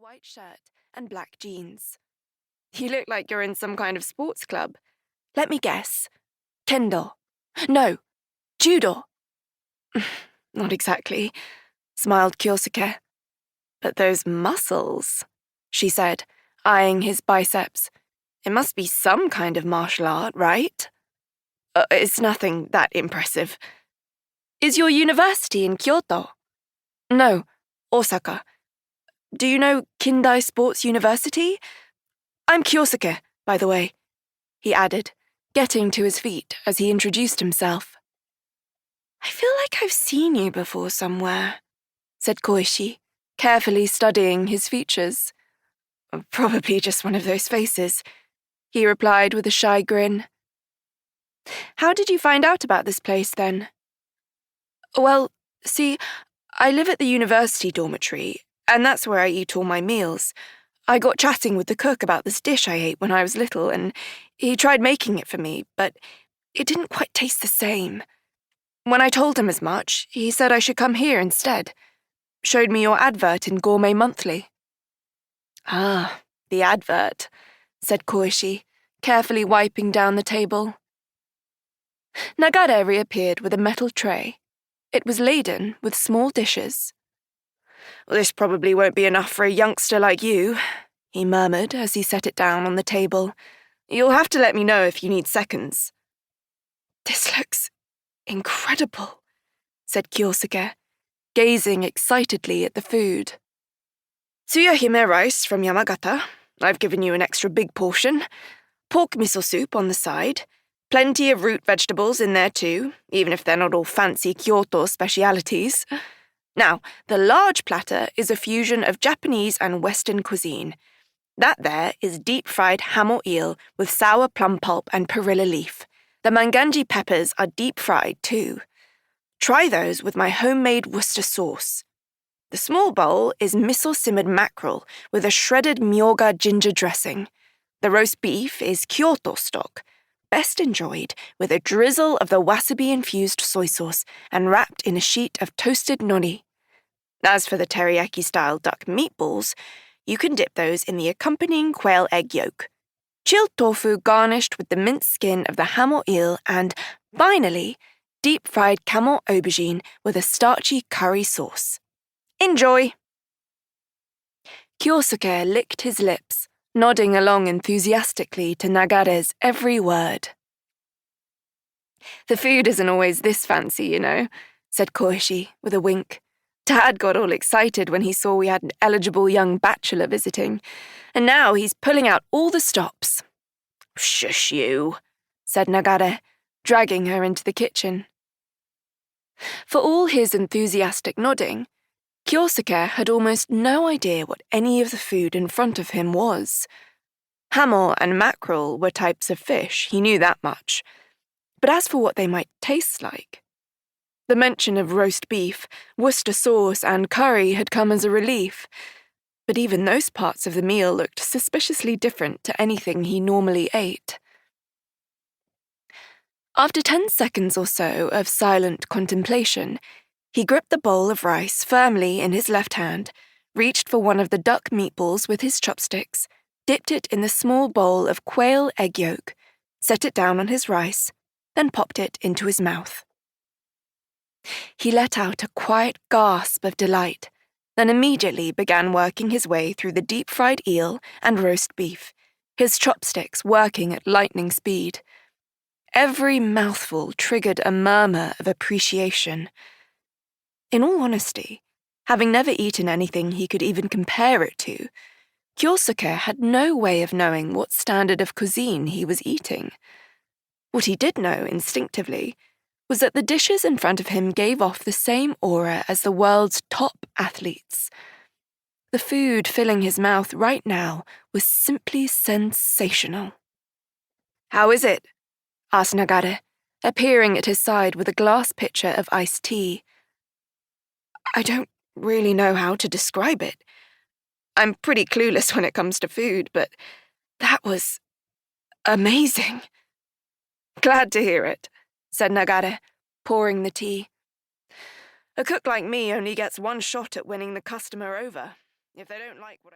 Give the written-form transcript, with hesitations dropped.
white shirt and black jeans. You look like you're in some kind of sports club. Let me guess. Kendo. No, judo. Not exactly, smiled Kyosuke. But those muscles, she said, eyeing his biceps. It must be some kind of martial art, right? It's nothing that impressive. Is your university in Kyoto? No, Osaka. Do you know Kindai Sports University? I'm Kyosuke, by the way, he added, getting to his feet as he introduced himself. I feel like I've seen you before somewhere, said Koishi, carefully studying his features. Probably just one of those faces, he replied with a shy grin. How did you find out about this place, then? Well, see, I live at the university dormitory, and that's where I eat all my meals. I got chatting with the cook about this dish I ate when I was little, and he tried making it for me, but it didn't quite taste the same. When I told him as much, he said I should come here instead. Showed me your advert in Gourmet Monthly. Ah, the advert, said Koishi, carefully wiping down the table. Nagare reappeared with a metal tray. It was laden with small dishes. Well, this probably won't be enough for a youngster like you, he murmured as he set it down on the table. You'll have to let me know if you need seconds. This looks incredible, said Kyosuke, gazing excitedly at the food. Tsuyahime rice from Yamagata. I've given you an extra big portion. Pork miso soup on the side. Plenty of root vegetables in there too, even if they're not all fancy Kyoto specialities. Now, the large platter is a fusion of Japanese and Western cuisine. That there is deep-fried hamo eel with sour plum pulp and perilla leaf. The manganji peppers are deep-fried too. Try those with my homemade Worcester sauce. The small bowl is miso-simmered mackerel with a shredded myoga ginger dressing. The roast beef is Kyoto stock, best enjoyed with a drizzle of the wasabi-infused soy sauce and wrapped in a sheet of toasted nori. As for the teriyaki-style duck meatballs, you can dip those in the accompanying quail egg yolk. Chilled tofu garnished with the minced skin of the hamo eel and, finally, deep-fried camel aubergine with a starchy curry sauce. Enjoy! Kyosuke licked his lips, nodding along enthusiastically to Nagare's every word. The food isn't always this fancy, you know, said Koishi with a wink. Dad got all excited when he saw we had an eligible young bachelor visiting, and now he's pulling out all the stops. Shush you, said Nagare, dragging her into the kitchen. For all his enthusiastic nodding, Kyosuke had almost no idea what any of the food in front of him was. Hamo and mackerel were types of fish, he knew that much. But as for what they might taste like, the mention of roast beef, Worcester sauce, and curry had come as a relief, but even those parts of the meal looked suspiciously different to anything he normally ate. After 10 seconds or so of silent contemplation, he gripped the bowl of rice firmly in his left hand, reached for one of the duck meatballs with his chopsticks, dipped it in the small bowl of quail egg yolk, set it down on his rice, then popped it into his mouth. He let out a quiet gasp of delight, then immediately began working his way through the deep-fried eel and roast beef, his chopsticks working at lightning speed. Every mouthful triggered a murmur of appreciation. In all honesty, having never eaten anything he could even compare it to, Kyosuke had no way of knowing what standard of cuisine he was eating. What he did know instinctively was that the dishes in front of him gave off the same aura as the world's top athletes. The food filling his mouth right now was simply sensational. How is it? Asked Nagare, appearing at his side with a glass pitcher of iced tea. I don't really know how to describe it. I'm pretty clueless when it comes to food, but that was amazing. Glad to hear it, said Nagare, pouring the tea. A cook like me only gets one shot at winning the customer over. If they don't like what I